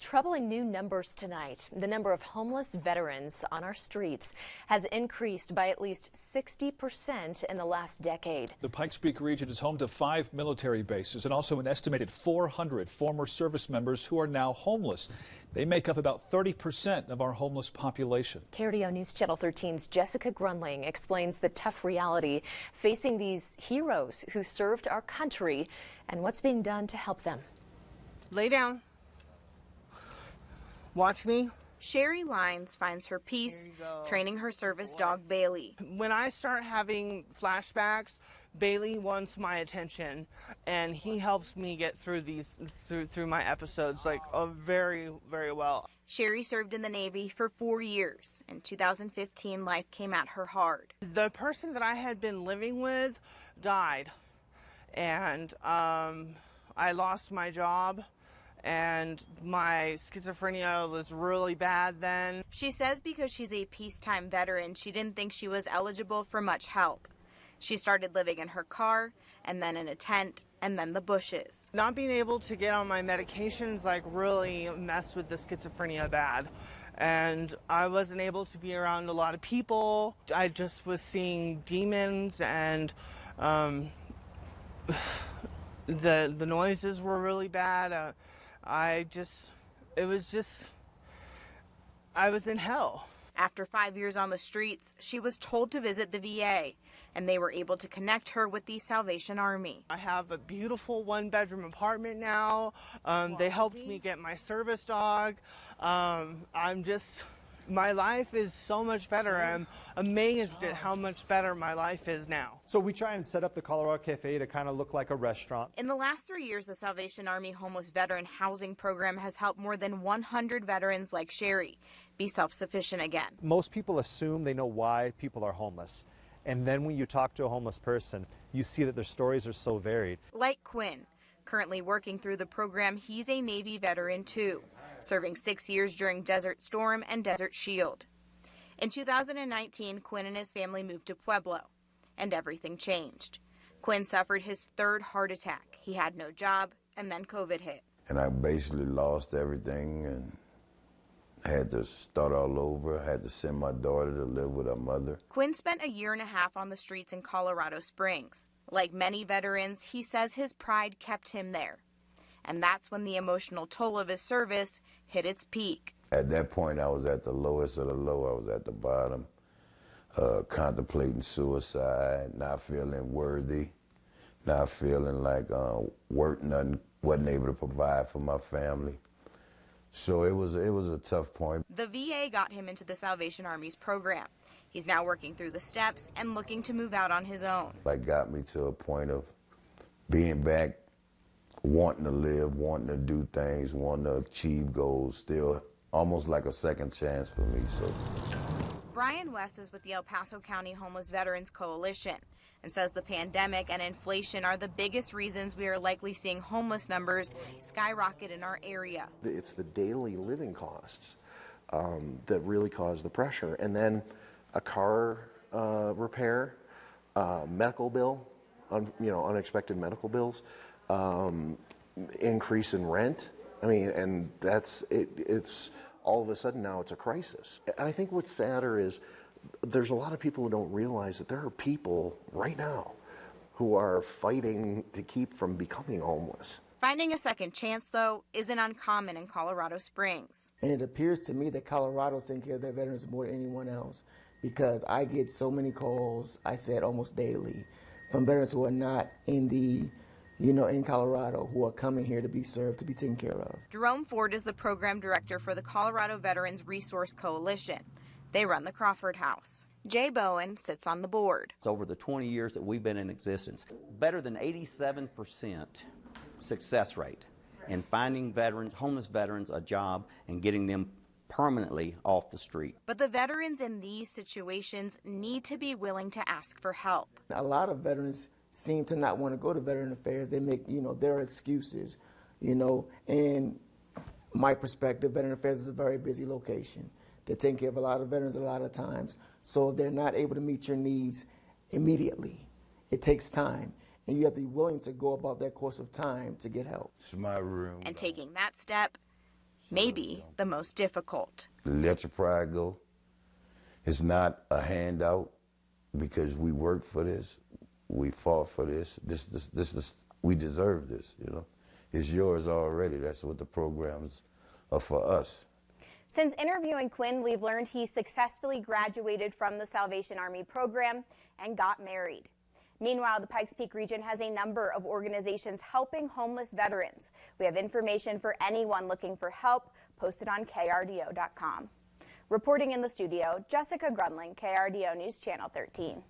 Troubling new numbers tonight. The number of homeless veterans on our streets has increased by at least 60% in the last decade. The Pikes Peak region is home to 5 military bases and also an estimated 400 former service members who are now homeless. They make up about 30% of our homeless population. KRDO News Channel 13's Jessica Grunling explains the tough reality facing these heroes who served our country and what's being done to help them. Lay down. Watch me. Sherry Lines finds her peace training her service dog Bailey. When I start having flashbacks, Bailey wants my attention, and he helps me get through through my episodes very, very well. Sherry served in the Navy for 4 years. In 2015, life came at her hard. The person that I had been living with died, and I lost my job. And my schizophrenia was really bad then. She says because she's a peacetime veteran, she didn't think she was eligible for much help. She started living in her car, and then in a tent, and then the bushes. Not being able to get on my medications really messed with the schizophrenia bad. And I wasn't able to be around a lot of people. I just was seeing demons, and the noises were really bad. I was in hell. After 5 years on the streets, she was told to visit the VA, and they were able to connect her with the Salvation Army. I have a beautiful 1-bedroom apartment now. They helped me get my service dog. My life is so much better. I'm amazed at how much better my life is now. So we try and set up the Colorado Cafe to kind of look like a restaurant. In the last 3 years, the Salvation Army Homeless Veteran Housing Program has helped more than 100 veterans like Sherry be self-sufficient again. Most people assume they know why people are homeless. And then when you talk to a homeless person, you see that their stories are so varied. Like Quinn. Currently working through the program, he's a Navy veteran too, serving 6 years during Desert Storm and Desert Shield. In 2019, Quinn and his family moved to Pueblo, and everything changed. Quinn suffered his 3rd heart attack. He had no job, and then COVID hit. And I basically lost everything and had to start all over. I had to send my daughter to live with her mother. Quinn spent a year and a half on the streets in Colorado Springs. Like many veterans, he says his pride kept him there. And that's when the emotional toll of his service hit its peak. At that point, I was at the lowest of the low. I was at the bottom, contemplating suicide, not feeling worthy, not feeling like wasn't able to provide for my family. So it was a tough point. The VA got him into the Salvation Army's program. He's now working through the steps and looking to move out on his own. That got me to a point of being back, wanting to live, wanting to do things, wanting to achieve goals, still almost like a second chance for me. So, Brian West is with the El Paso County Homeless Veterans Coalition and says the pandemic and inflation are the biggest reasons we are likely seeing homeless numbers skyrocket in our area. It's the daily living costs that really cause the pressure. And then a car repair, medical bill, unexpected medical bills, increase in rent. I mean, and it's all of a sudden now it's a crisis. I think what's sadder is there's a lot of people who don't realize that there are people right now who are fighting to keep from becoming homeless. Finding a second chance, though, isn't uncommon in Colorado Springs. And it appears to me that Colorado's taking care of their veterans more than anyone else, because I get so many calls, I said almost daily, from veterans who are not in Colorado, who are coming here to be served, to be taken care of. Jerome Ford is the program director for the Colorado Veterans Resource Coalition. They run the Crawford House. Jay Bowen sits on the board. It's over the 20 years that we've been in existence, better than 87% success rate in finding veterans, homeless veterans, a job and getting them permanently off the street. But the veterans in these situations need to be willing to ask for help. A lot of veterans seem to not want to go to Veteran Affairs. They make, their excuses, and my perspective, Veteran Affairs is a very busy location. They're taking care of a lot of veterans a lot of times, so they're not able to meet your needs immediately. It takes time, and you have to be willing to go about that course of time to get help. It's my room. And taking that step maybe the most difficult. Let your pride go. It's not a handout because we worked for this. We fought for this. We deserve this, you know. It's yours already. That's what the programs are for us. Since interviewing Quinn, we've learned he successfully graduated from the Salvation Army program and got married. Meanwhile, the Pikes Peak region has a number of organizations helping homeless veterans. We have information for anyone looking for help posted on KRDO.com. Reporting in the studio, Jessica Grunling, KRDO News Channel 13.